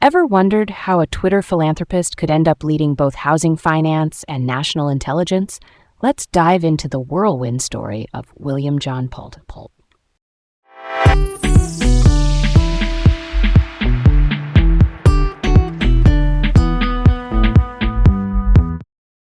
Ever wondered how a Twitter philanthropist could end up leading both housing finance and national intelligence? Let's dive into the whirlwind story of William John Pulte.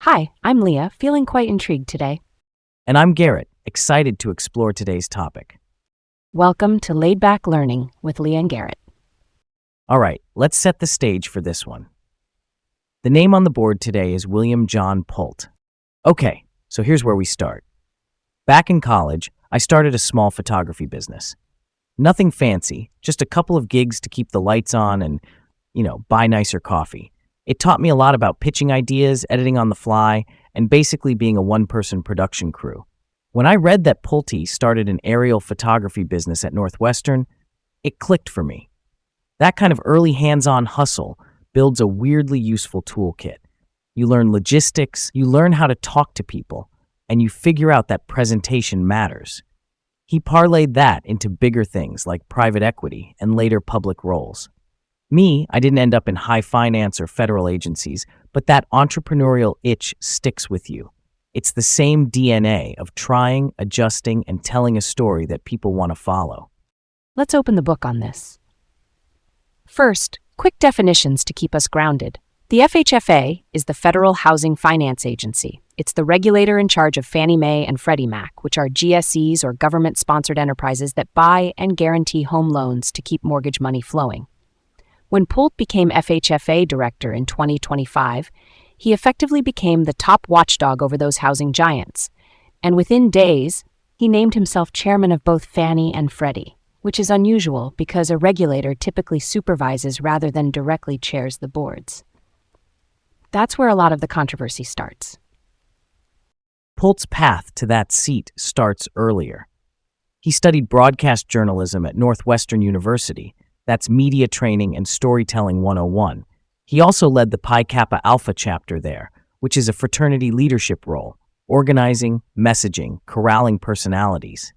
Hi, I'm Leah, feeling quite intrigued today. And I'm Garrett, excited to explore today's topic. Welcome to Laid Back Learning with Leah and Garrett. All right, let's set the stage for this one. The name on the board today is William John Pulte. Okay, so here's where we start. Back in college, I started a small photography business. Nothing fancy, just a couple of gigs to keep the lights on and, buy nicer coffee. It taught me a lot about pitching ideas, editing on the fly, and basically being a one-person production crew. When I read that Pulte started an aerial photography business at Northwestern, it clicked for me. That kind of early hands-on hustle builds a weirdly useful toolkit. You learn logistics, you learn how to talk to people, and you figure out that presentation matters. He parlayed that into bigger things like private equity and later public roles. Me, I didn't end up in high finance or federal agencies, but that entrepreneurial itch sticks with you. It's the same DNA of trying, adjusting, and telling a story that people want to follow. Let's open the book on this. First, quick definitions to keep us grounded. The FHFA is the Federal Housing Finance Agency. It's the regulator in charge of Fannie Mae and Freddie Mac, which are GSEs or government-sponsored enterprises that buy and guarantee home loans to keep mortgage money flowing. When Pulte became FHFA director in 2025, he effectively became the top watchdog over those housing giants. And within days, he named himself chairman of both Fannie and Freddie, which is unusual because a regulator typically supervises rather than directly chairs the boards. That's where a lot of the controversy starts. Pulte's path to that seat starts earlier. He studied broadcast journalism at Northwestern University. That's media training and storytelling 101. He also led the Pi Kappa Alpha chapter there, which is a fraternity leadership role, organizing, messaging, corralling personalities.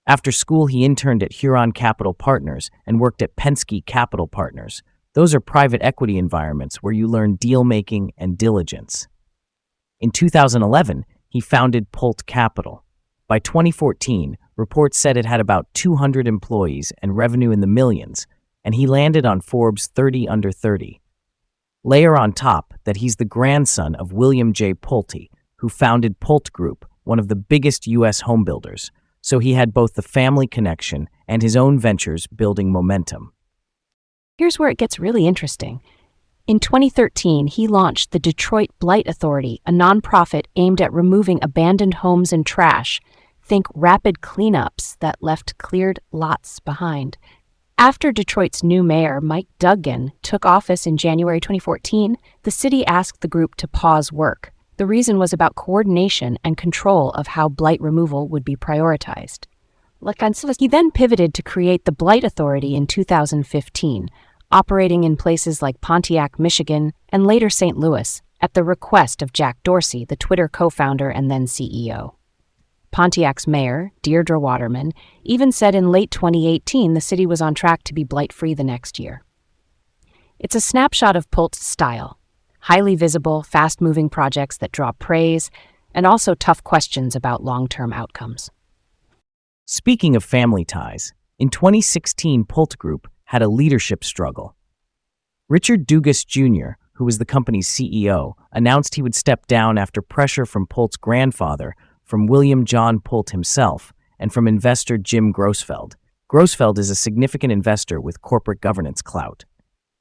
After school, he interned at Huron Capital Partners and worked at Penske Capital Partners. Those are private equity environments where you learn deal-making and diligence. In 2011, he founded Pulte Capital. By 2014, reports said it had about 200 employees and revenue in the millions, and he landed on Forbes 30 Under 30. Layer on top that he's the grandson of William J. Pulte, who founded Pulte Group, one of the biggest U.S. homebuilders. So he had both the family connection and his own ventures building momentum. Here's where it gets really interesting. In 2013, he launched the Detroit Blight Authority, a nonprofit aimed at removing abandoned homes and trash. Think rapid cleanups that left cleared lots behind. After Detroit's new mayor, Mike Duggan, took office in January 2014, the city asked the group to pause work. The reason was about coordination and control of how blight removal would be prioritized. He then pivoted to create the Blight Authority in 2015, operating in places like Pontiac, Michigan, and later St. Louis, at the request of Jack Dorsey, the Twitter co-founder and then CEO. Pontiac's mayor, Deirdre Waterman, even said in late 2018 the city was on track to be blight-free the next year. It's a snapshot of Pulte's style. Highly visible, fast-moving projects that draw praise, and also tough questions about long-term outcomes. Speaking of family ties, in 2016, Pulte Group had a leadership struggle. Richard Dugas Jr., who was the company's CEO, announced he would step down after pressure from Pulte's grandfather, from William John Pulte himself, and from investor Jim Grossfeld. Grossfeld is a significant investor with corporate governance clout.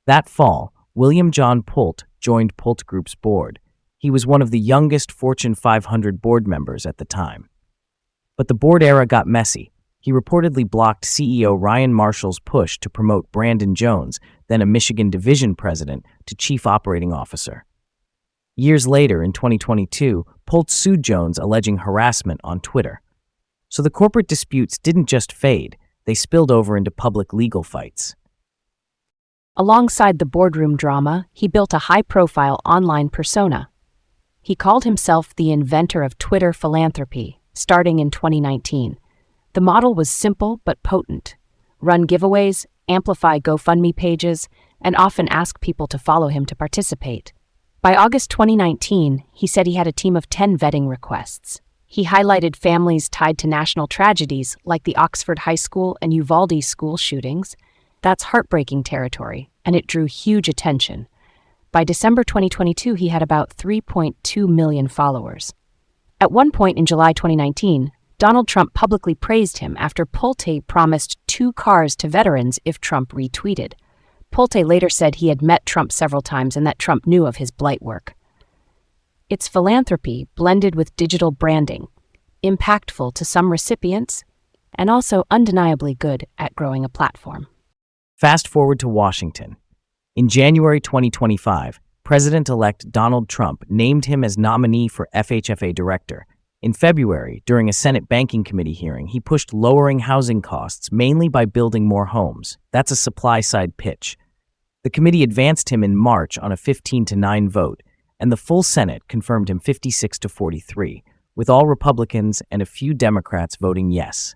That fall, William John Pulte joined Pulte Group's board. He was one of the youngest Fortune 500 board members at the time. But the board era got messy. He reportedly blocked CEO Ryan Marshall's push to promote Brandon Jones, then a Michigan division president, to chief operating officer. Years later, in 2022, Pulte sued Jones alleging harassment on Twitter. So the corporate disputes didn't just fade, they spilled over into public legal fights. Alongside the boardroom drama, he built a high-profile online persona. He called himself the inventor of Twitter philanthropy, starting in 2019. The model was simple but potent. Run giveaways, amplify GoFundMe pages, and often asked people to follow him to participate. By August 2019, he said he had a team of 10 vetting requests. He highlighted families tied to national tragedies like the Oxford High School and Uvalde school shootings. That's heartbreaking territory, and it drew huge attention. By December 2022, he had about 3.2 million followers. At one point in July 2019, Donald Trump publicly praised him after Pulte promised 2 cars to veterans if Trump retweeted. Pulte later said he had met Trump several times and that Trump knew of his blight work. It's philanthropy blended with digital branding, impactful to some recipients, and also undeniably good at growing a platform. Fast forward to Washington. In January 2025, President-elect Donald Trump named him as nominee for FHFA director. In February, during a Senate Banking Committee hearing, he pushed lowering housing costs mainly by building more homes. That's a supply-side pitch. The committee advanced him in March on a 15-9 vote, and the full Senate confirmed him 56-43, with all Republicans and a few Democrats voting yes.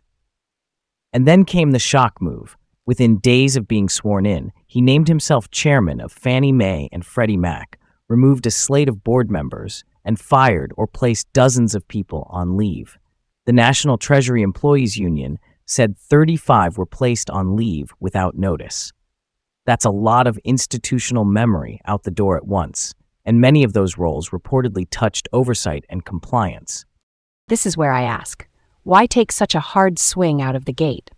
And then came the shock move. Within days of being sworn in, he named himself chairman of Fannie Mae and Freddie Mac, removed a slate of board members, and fired or placed dozens of people on leave. The National Treasury Employees Union said 35 were placed on leave without notice. That's a lot of institutional memory out the door at once, and many of those roles reportedly touched oversight and compliance. This is where I ask, why take such a hard swing out of the gate?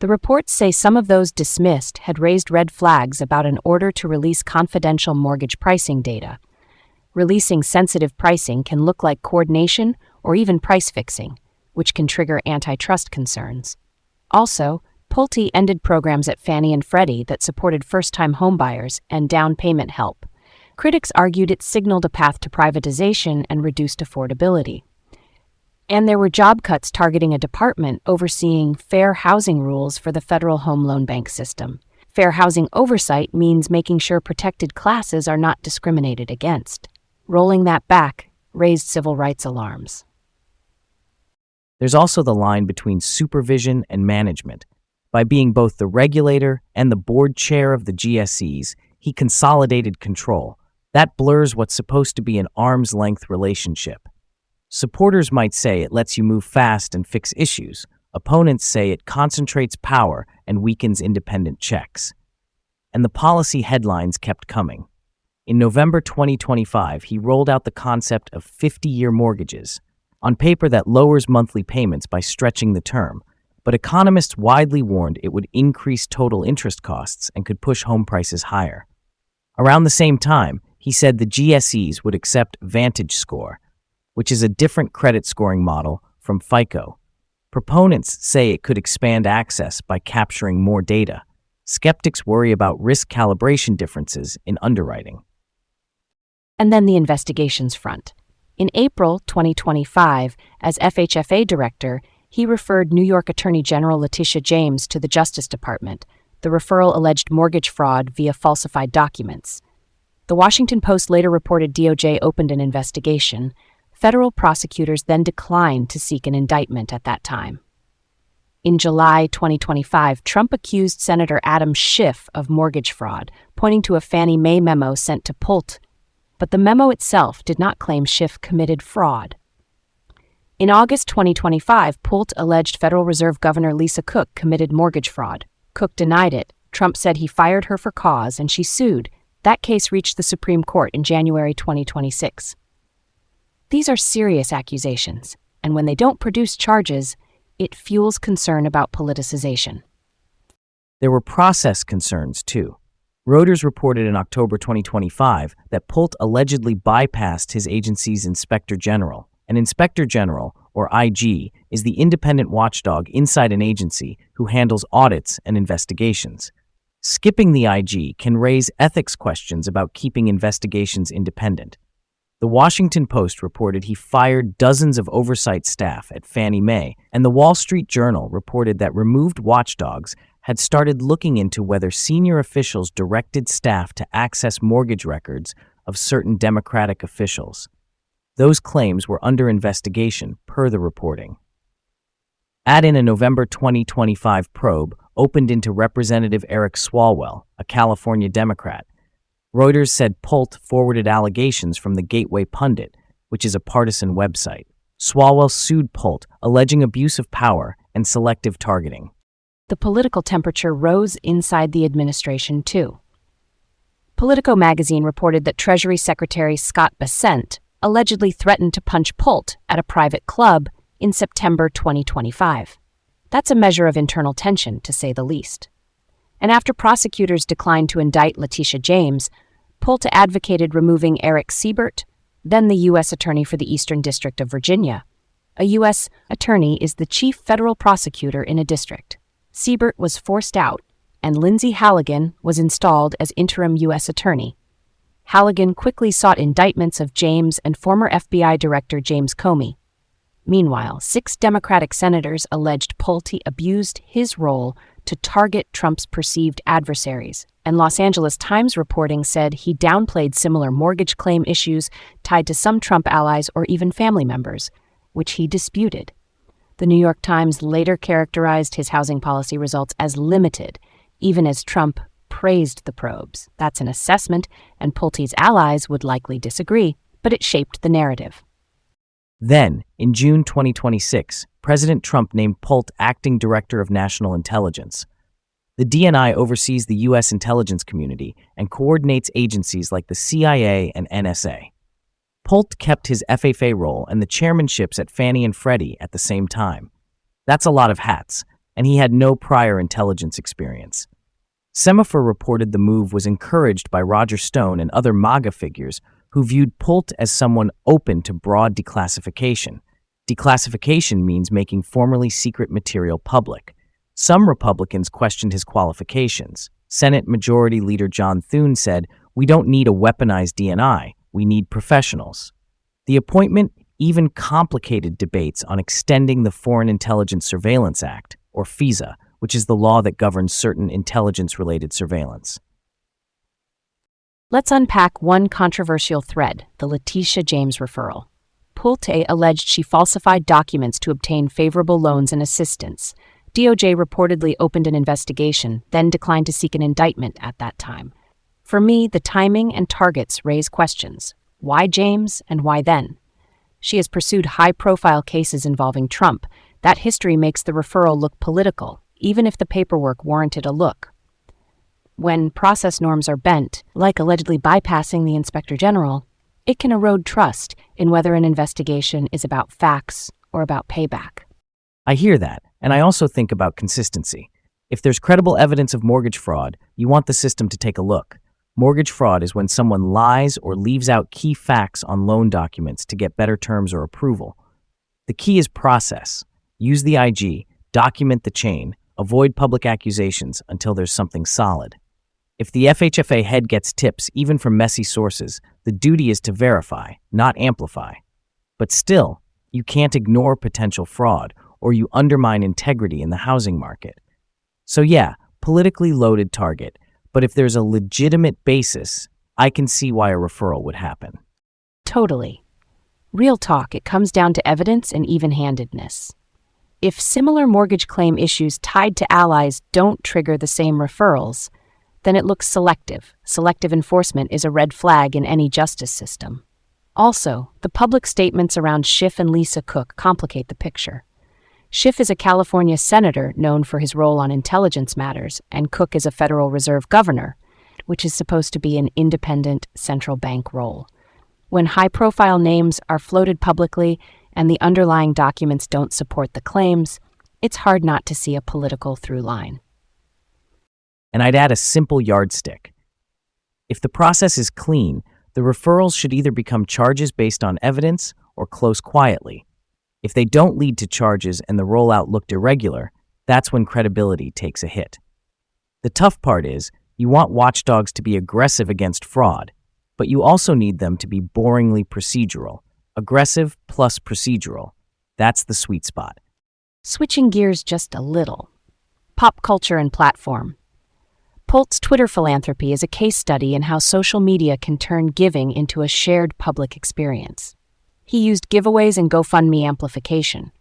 The reports say some of those dismissed had raised red flags about an order to release confidential mortgage pricing data. Releasing sensitive pricing can look like coordination or even price fixing, which can trigger antitrust concerns. Also, Pulte ended programs at Fannie and Freddie that supported first-time homebuyers and down payment help. Critics argued it signaled a path to privatization and reduced affordability. And there were job cuts targeting a department overseeing fair housing rules for the Federal Home Loan Bank system. Fair housing oversight means making sure protected classes are not discriminated against. Rolling that back raised civil rights alarms. There's also the line between supervision and management. By being both the regulator and the board chair of the GSEs, he consolidated control. That blurs what's supposed to be an arm's-length relationship. Supporters might say it lets you move fast and fix issues. Opponents say it concentrates power and weakens independent checks. And the policy headlines kept coming. In November 2025, he rolled out the concept of 50-year mortgages. On paper, that lowers monthly payments by stretching the term, but economists widely warned it would increase total interest costs and could push home prices higher. Around the same time, he said the GSEs would accept Vantage Score, which is a different credit scoring model from FICO. Proponents say it could expand access by capturing more data. Skeptics worry about risk calibration differences in underwriting. And then the investigations front. In April 2025, as FHFA director, he referred New York Attorney General Letitia James to the Justice Department. The referral alleged mortgage fraud via falsified documents. The Washington Post later reported DOJ opened an investigation. Federal prosecutors then declined to seek an indictment at that time. In July 2025, Trump accused Senator Adam Schiff of mortgage fraud, pointing to a Fannie Mae memo sent to Pulte, but the memo itself did not claim Schiff committed fraud. In August 2025, Pulte alleged Federal Reserve Governor Lisa Cook committed mortgage fraud. Cook denied it. Trump said he fired her for cause, and she sued. That case reached the Supreme Court in January 2026. These are serious accusations, and when they don't produce charges, it fuels concern about politicization. There were process concerns, too. Reuters reported in October 2025 that Pulte allegedly bypassed his agency's Inspector General. An Inspector General, or IG, is the independent watchdog inside an agency who handles audits and investigations. Skipping the IG can raise ethics questions about keeping investigations independent. The Washington Post reported he fired dozens of oversight staff at Fannie Mae, and the Wall Street Journal reported that removed watchdogs had started looking into whether senior officials directed staff to access mortgage records of certain Democratic officials. Those claims were under investigation, per the reporting. Add in a November 2025 probe opened into Representative Eric Swalwell, a California Democrat. Reuters said Pulte forwarded allegations from the Gateway Pundit, which is a partisan website. Swalwell sued Pulte, alleging abuse of power and selective targeting. The political temperature rose inside the administration, too. Politico magazine reported that Treasury Secretary Scott Bessent allegedly threatened to punch Pulte at a private club in September 2025. That's a measure of internal tension, to say the least. And after prosecutors declined to indict Letitia James, Pulte advocated removing Eric Siebert, then the U.S. Attorney for the Eastern District of Virginia. A U.S. attorney is the chief federal prosecutor in a district. Siebert was forced out, and Lindsay Halligan was installed as interim U.S. attorney. Halligan quickly sought indictments of James and former FBI Director James Comey. Meanwhile, 6 Democratic senators alleged Pulte abused his role to target Trump's perceived adversaries, and Los Angeles Times reporting said he downplayed similar mortgage claim issues tied to some Trump allies or even family members, which he disputed. The New York Times later characterized his housing policy results as limited, even as Trump praised the probes. That's an assessment, and Pulte's allies would likely disagree, but it shaped the narrative. Then, in June 2026, President Trump named Pulte acting director of national intelligence. The DNI oversees the U.S. intelligence community and coordinates agencies like the CIA and NSA. Pulte kept his FFA role and the chairmanships at Fannie and Freddie at the same time. That's a lot of hats, and he had no prior intelligence experience. Semaphore reported the move was encouraged by Roger Stone and other MAGA figures who viewed Pulte as someone open to broad declassification. Declassification means making formerly secret material public. Some Republicans questioned his qualifications. Senate Majority Leader John Thune said, "We don't need a weaponized DNI. We need professionals." The appointment even complicated debates on extending the Foreign Intelligence Surveillance Act, or FISA, which is the law that governs certain intelligence-related surveillance. Let's unpack one controversial thread, the Letitia James referral. Pulte alleged she falsified documents to obtain favorable loans and assistance. DOJ reportedly opened an investigation, then declined to seek an indictment at that time. For me, the timing and targets raise questions. Why James, and why then? She has pursued high-profile cases involving Trump. That history makes the referral look political, even if the paperwork warranted a look. When process norms are bent, like allegedly bypassing the Inspector General, it can erode trust in whether an investigation is about facts or about payback. I hear that, and I also think about consistency. If there's credible evidence of mortgage fraud, you want the system to take a look. Mortgage fraud is when someone lies or leaves out key facts on loan documents to get better terms or approval. The key is process. Use the IG, document the chain, avoid public accusations until there's something solid. If the FHFA head gets tips, even from messy sources, the duty is to verify, not amplify. But still, you can't ignore potential fraud, or you undermine integrity in the housing market. So yeah, politically loaded target, but if there's a legitimate basis, I can see why a referral would happen. Totally. Real talk, it comes down to evidence and even-handedness. If similar mortgage claim issues tied to allies don't trigger the same referrals, then it looks selective. Selective enforcement is a red flag in any justice system. Also, the public statements around Schiff and Lisa Cook complicate the picture. Schiff is a California senator known for his role on intelligence matters, and Cook is a Federal Reserve governor, which is supposed to be an independent central bank role. When high-profile names are floated publicly and the underlying documents don't support the claims, it's hard not to see a political through line. And I'd add a simple yardstick. If the process is clean, the referrals should either become charges based on evidence or close quietly. If they don't lead to charges and the rollout looked irregular, that's when credibility takes a hit. The tough part is, you want watchdogs to be aggressive against fraud, but you also need them to be boringly procedural. Aggressive plus procedural. That's the sweet spot. Switching gears just a little. Pop culture and platform. Pulte's Twitter philanthropy is a case study in how social media can turn giving into a shared public experience. He used giveaways and GoFundMe amplification.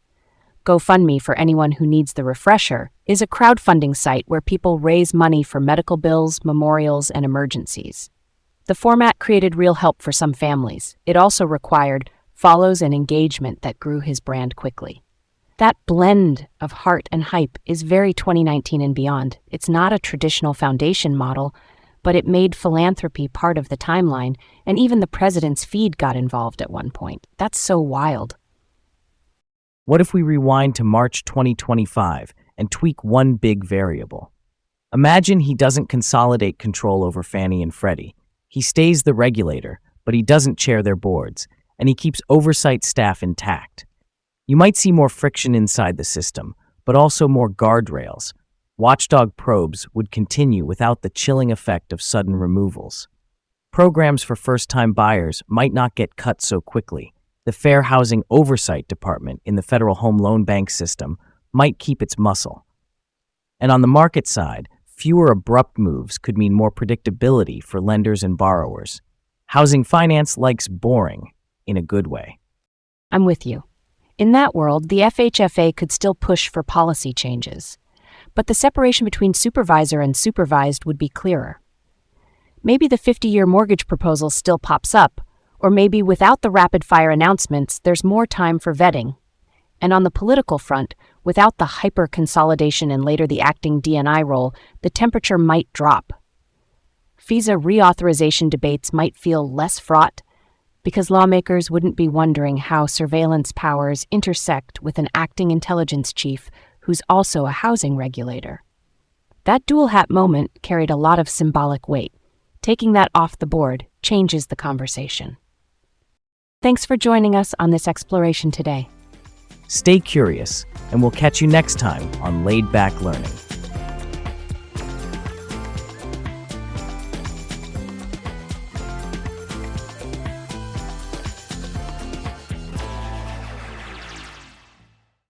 GoFundMe, for anyone who needs the refresher, is a crowdfunding site where people raise money for medical bills, memorials, and emergencies. The format created real help for some families. It also required follows and engagement that grew his brand quickly. That blend of heart and hype is very 2019 and beyond. It's not a traditional foundation model, but it made philanthropy part of the timeline, and even the president's feed got involved at one point. That's so wild. What if we rewind to March 2025 and tweak one big variable? Imagine he doesn't consolidate control over Fannie and Freddie. He stays the regulator, but he doesn't chair their boards, and he keeps oversight staff intact. You might see more friction inside the system, but also more guardrails. Watchdog probes would continue without the chilling effect of sudden removals. Programs for first-time buyers might not get cut so quickly. The Fair Housing Oversight Department in the Federal Home Loan Bank system might keep its muscle. And on the market side, fewer abrupt moves could mean more predictability for lenders and borrowers. Housing finance likes boring in a good way. I'm with you. In that world, the FHFA could still push for policy changes, but the separation between supervisor and supervised would be clearer. Maybe the 50-year mortgage proposal still pops up, or maybe without the rapid-fire announcements, there's more time for vetting. And on the political front, without the hyper-consolidation and later the acting D&I role, the temperature might drop. FISA reauthorization debates might feel less fraught, because lawmakers wouldn't be wondering how surveillance powers intersect with an acting intelligence chief who's also a housing regulator. That dual hat moment carried a lot of symbolic weight. Taking that off the board changes the conversation. Thanks for joining us on this exploration today. Stay curious, and we'll catch you next time on Laid Back Learning.